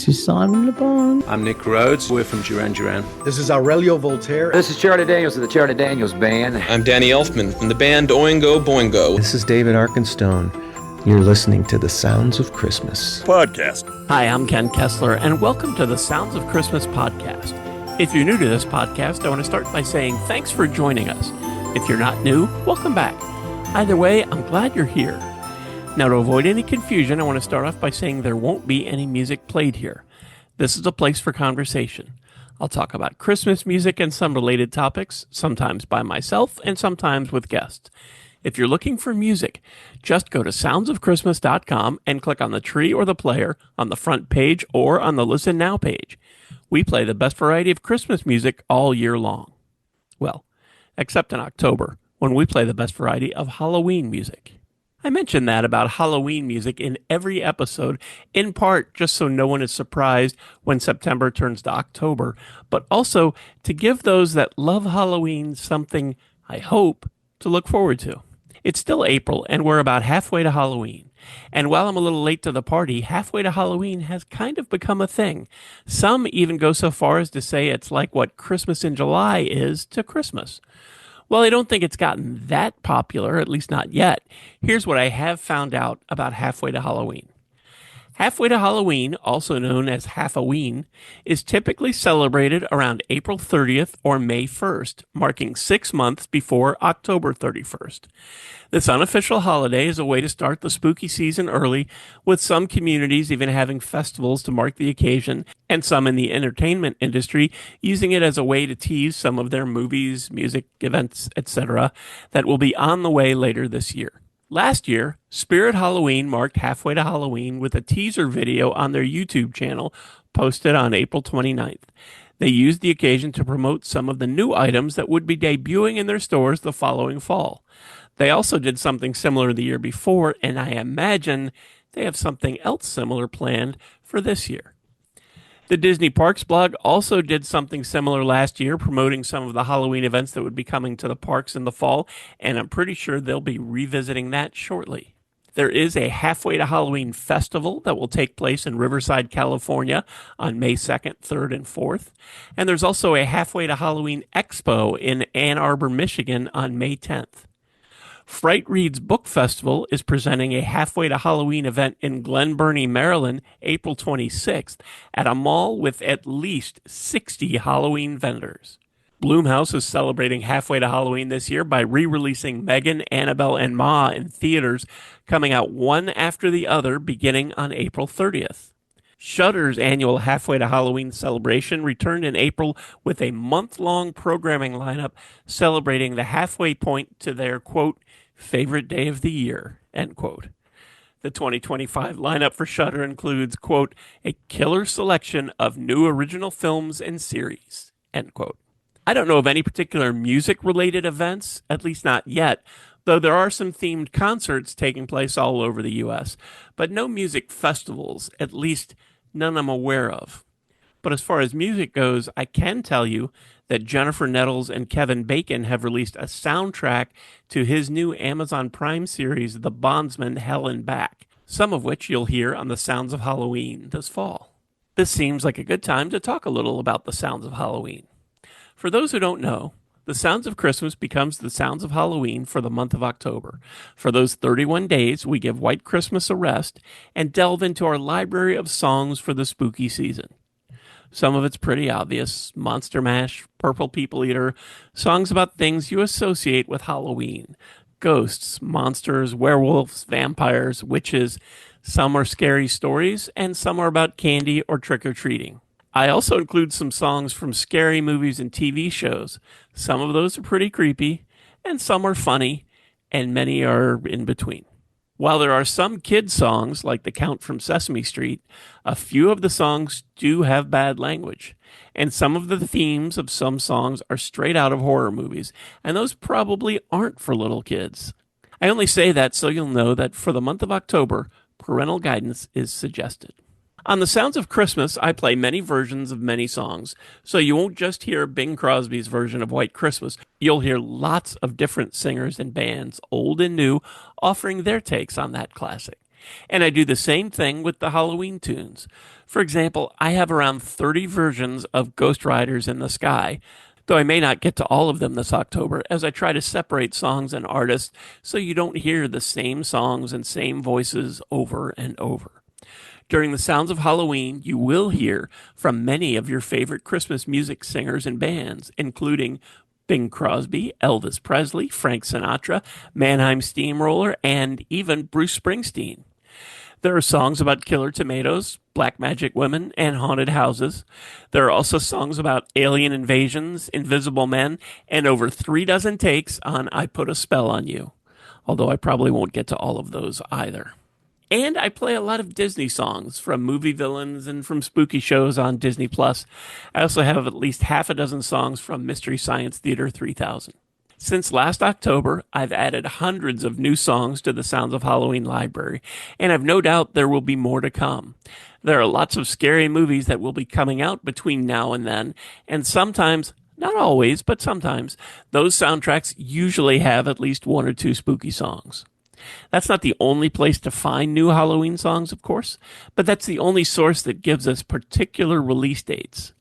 This is Simon Le Bon. I'm Nick Rhodes. We're from Duran Duran. This is Aurelio Voltaire. This is Charlie Daniels of the Charlie Daniels Band. I'm Danny Elfman from the band Oingo Boingo. This is David Arkenstone. You're listening to The Sounds of Christmas podcast. Hi, I'm Ken Kessler, and welcome to the Sounds of Christmas podcast. If you're new to this podcast, I want to start by saying thanks for joining us. If you're not new, welcome back. Either way, I'm glad you're here. Now, to avoid any confusion, I want to start off by saying there won't be any music played here. This is a place for conversation. I'll talk about Christmas music and some related topics, sometimes by myself and sometimes with guests. If you're looking for music, just go to soundsofchristmas.com and click on the tree or the player on the front page or on the Listen Now page. We play the best variety of Christmas music all year long. Well, except in October, when we play the best variety of Halloween music. I mention that about Halloween music in every episode, in part just so no one is surprised when September turns to October, but also to give those that love Halloween something, I hope, to look forward to. It's still April, and we're about halfway to Halloween. And while I'm a little late to the party, halfway to Halloween has kind of become a thing. Some even go so far as to say it's like what Christmas in July is to Christmas. Well, I don't think it's gotten that popular, at least not yet. Here's what I have found out about halfway to Halloween. Halfway to Halloween, also known as Half-a-Ween, is typically celebrated around April 30th or May 1st, marking 6 months before October 31st. This unofficial holiday is a way to start the spooky season early, with some communities even having festivals to mark the occasion, and some in the entertainment industry using it as a way to tease some of their movies, music, events, etc. that will be on the way later this year. Last year, Spirit Halloween marked halfway to Halloween with a teaser video on their YouTube channel posted on April 29th. They used the occasion to promote some of the new items that would be debuting in their stores the following fall. They also did something similar the year before, and I imagine they have something else similar planned for this year. The Disney Parks blog also did something similar last year, promoting some of the Halloween events that would be coming to the parks in the fall, and I'm pretty sure they'll be revisiting that shortly. There is a Halfway to Halloween festival that will take place in Riverside, California on May 2nd, 3rd, and 4th. And there's also a Halfway to Halloween Expo in Ann Arbor, Michigan on May 10th. Fright Reads Book Festival is presenting a Halfway to Halloween event in Glen Burnie, Maryland, April 26th, at a mall with at least 60 Halloween vendors. Blumhouse is celebrating Halfway to Halloween this year by re-releasing Megan, Annabelle, and Ma in theaters, coming out one after the other beginning on April 30th. Shudder's annual Halfway to Halloween celebration returned in April with a month-long programming lineup celebrating the halfway point to their, quote, favorite day of the year, end quote. The 2025 lineup for Shudder includes, quote, a killer selection of new original films and series, end quote. I don't know of any particular music-related events, at least not yet, though there are some themed concerts taking place all over the U.S., but no music festivals, at least none I'm aware of. But as far as music goes, I can tell you that Jennifer Nettles and Kevin Bacon have released a soundtrack to his new Amazon Prime series, The Bondsman: Hell and Back, some of which you'll hear on the Sounds of Halloween this fall. This seems like a good time to talk a little about the Sounds of Halloween. For those who don't know, the Sounds of Christmas becomes the Sounds of Halloween for the month of October. For those 31 days, we give White Christmas a rest and delve into our library of songs for the spooky season. Some of it's pretty obvious: Monster Mash, Purple People Eater, songs about things you associate with Halloween. Ghosts, monsters, werewolves, vampires, witches. Some are scary stories, and some are about candy or trick-or-treating. I also include some songs from scary movies and TV shows. Some of those are pretty creepy, and some are funny, and many are in between. While there are some kid songs, like The Count from Sesame Street, a few of the songs do have bad language, and some of the themes of some songs are straight out of horror movies, and those probably aren't for little kids. I only say that so you'll know that for the month of October, parental guidance is suggested. On the Sounds of Christmas, I play many versions of many songs, so you won't just hear Bing Crosby's version of White Christmas. You'll hear lots of different singers and bands, old and new, offering their takes on that classic. And I do the same thing with the Halloween tunes. For example, I have around 30 versions of Ghost Riders in the Sky, though I may not get to all of them this October as I try to separate songs and artists so you don't hear the same songs and same voices over and over. During the Sounds of Halloween, you will hear from many of your favorite Christmas music singers and bands, including Bing Crosby, Elvis Presley, Frank Sinatra, Mannheim Steamroller, and even Bruce Springsteen. There are songs about killer tomatoes, black magic women, and haunted houses. There are also songs about alien invasions, invisible men, and over 3 dozen takes on I Put a Spell on You, although I probably won't get to all of those either. And I play a lot of Disney songs from movie villains and from spooky shows on Disney+. I also have at least half a dozen songs from Mystery Science Theater 3000. Since last October, I've added hundreds of new songs to the Sounds of Halloween library, and I've no doubt there will be more to come. There are lots of scary movies that will be coming out between now and then, and sometimes, not always, but sometimes, those soundtracks usually have at least 1 or 2 spooky songs. That's not the only place to find new Halloween songs, of course, but that's the only source that gives us particular release dates.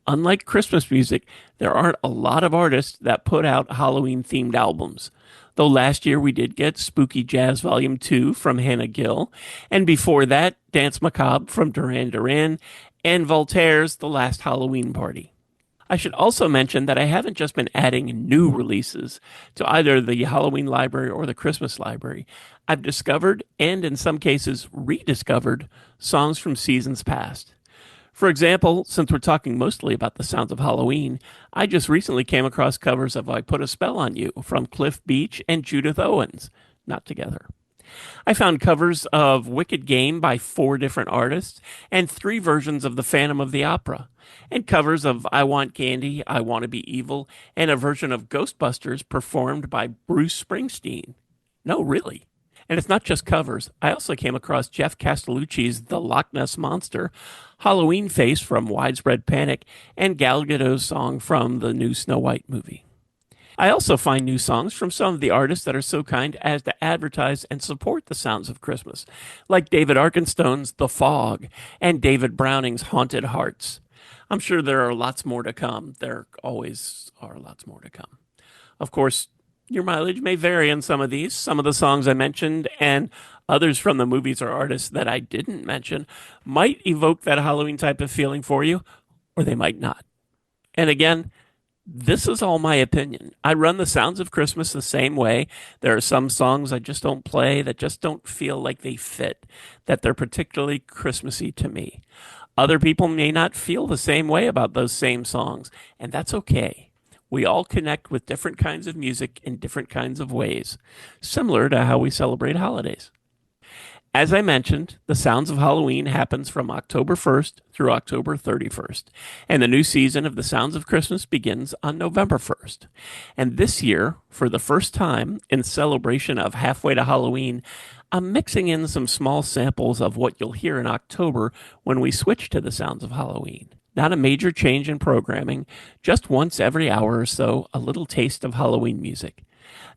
Unlike Christmas music, there aren't a lot of artists that put out Halloween-themed albums. Though last year we did get Spooky Jazz Volume 2 from Hannah Gill, and before that, Dance Macabre from Duran Duran, and Voltaire's The Last Halloween Party. I should also mention that I haven't just been adding new releases to either the Halloween library or the Christmas library. I've discovered, and in some cases rediscovered, songs from seasons past. For example, since we're talking mostly about the Sounds of Halloween, I just recently came across covers of I Put a Spell on You from Cliff Beach and Judith Owens, not together. I found covers of Wicked Game by 4 different artists and 3 versions of The Phantom of the Opera, and covers of I Want Candy, I Want to Be Evil, and a version of Ghostbusters performed by Bruce Springsteen. No, really. And it's not just covers. I also came across Jeff Castellucci's The Loch Ness Monster, Halloween Face from Widespread Panic, and Gal Gadot's song from the new Snow White movie. I also find new songs from some of the artists that are so kind as to advertise and support the Sounds of Christmas, like David Arkenstone's The Fog and David Browning's Haunted Hearts. I'm sure there are lots more to come. There always are lots more to come. Of course, your mileage may vary in some of these. Some of the songs I mentioned and others from the movies or artists that I didn't mention might evoke that Halloween type of feeling for you, or they might not. And again, this is all my opinion. I run the Sounds of Christmas the same way. There are some songs I just don't play that just don't feel like they fit, that they're particularly Christmassy to me. Other people may not feel the same way about those same songs, and that's okay. We all connect with different kinds of music in different kinds of ways, similar to how we celebrate holidays. As I mentioned, the Sounds of Halloween happens from October 1st through October 31st, and the new season of the Sounds of Christmas begins on November 1st. And this year, for the first time, in celebration of halfway to Halloween, I'm mixing in some small samples of what you'll hear in October when we switch to the Sounds of Halloween. Not a major change in programming, just once every hour or so, a little taste of Halloween music.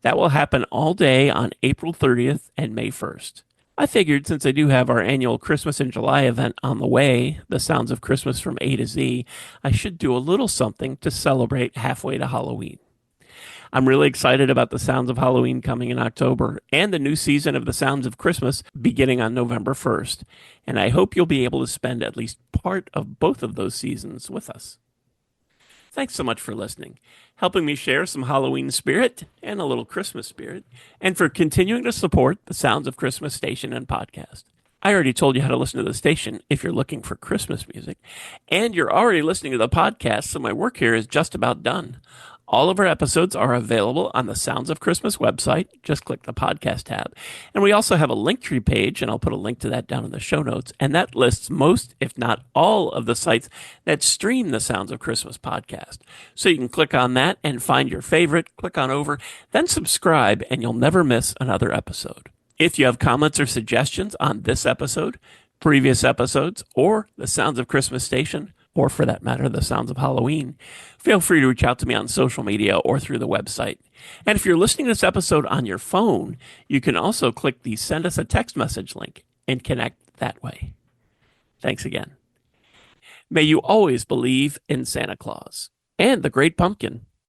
That will happen all day on April 30th and May 1st. I figured since I do have our annual Christmas in July event on the way, the Sounds of Christmas from A to Z, I should do a little something to celebrate halfway to Halloween. I'm really excited about the Sounds of Halloween coming in October and the new season of the Sounds of Christmas beginning on November 1st, and I hope you'll be able to spend at least part of both of those seasons with us. Thanks so much for listening, helping me share some Halloween spirit and a little Christmas spirit, and for continuing to support the Sounds of Christmas station and podcast. I already told you how to listen to the station if you're looking for Christmas music, and you're already listening to the podcast, so my work here is just about done. All of our episodes are available on the Sounds of Christmas website. Just click the podcast tab. And we also have a Linktree page, and I'll put a link to that down in the show notes. And that lists most, if not all, of the sites that stream the Sounds of Christmas podcast. So you can click on that and find your favorite, click on over, then subscribe, and you'll never miss another episode. If you have comments or suggestions on this episode, previous episodes, or the Sounds of Christmas station, or for that matter, the Sounds of Halloween, feel free to reach out to me on social media or through the website. And if you're listening to this episode on your phone, you can also click the Send Us a Text Message link and connect that way. Thanks again. May you always believe in Santa Claus and the Great Pumpkin.